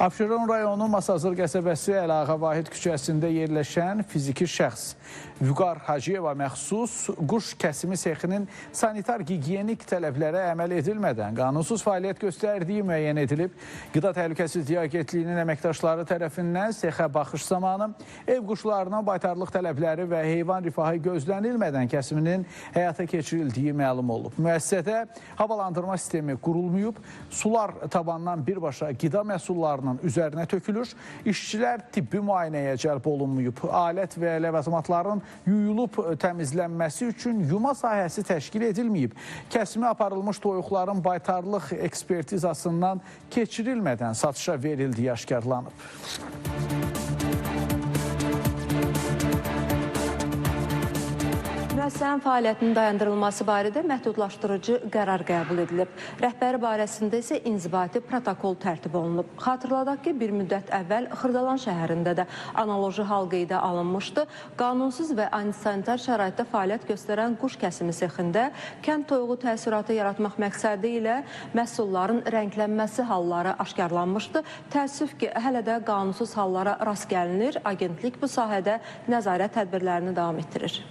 Abşeron rayonu Masazır qəsəbəsi Əliağa Vahid küçəsində yerləşən fiziki şəxs Vüqar Hacıyeva məxsus quş kəsimi sexinin sanitar-gigiyenik tələblərə əməl edilmədən qanunsuz fəaliyyət göstərdiyi müəyyən edilib. Qida Təhlükəsizliyi Agentliyinin əməkdaşları tərəfindən sexə baxış zamanı ev quşlarının baytarlıq tələbləri və heyvan rifahı gözlənilmədən kəsiminin həyata keçirildiyi məlum olub. Müəssisədə havalandırma sistemi qurulmayıb, sular tabandan birbaşa qida məhsullarının üzərinə tökülür, işçilər tibbi müayinəyə cəlb olunmayıb, alət və ləvazimatların yuyulub təmizlənməsi üçün yuma sahəsi təşkil edilməyib. Kəsimi aparılmış toyuqların baytarlıq ekspertizasından keçirilmədən satışa verildiyi aşkarlanıb. Müəssisənin fəaliyyətinin dayandırılması barədə məhdudlaşdırıcı qərar qəbul edilib. Rəhbəri barəsində isə inzibati protokol tərtib olunub. Xatırladaq ki, bir müddət əvvəl Xırdalan şəhərində də analoji hal qeydə alınmışdı. Qanunsuz və antisanitar şəraitdə fəaliyyət göstərən quş kəsimi sexində kənd toyuğu təəssüratı yaratmaq məqsədi ilə məhsulların rənglənməsi halları aşkarlanmışdı. Təəssüf ki, hələ də qanunsuz hallara rast gəlinir. Agentlik bu sahədə nəzarət tədbirlərini davam etdirir.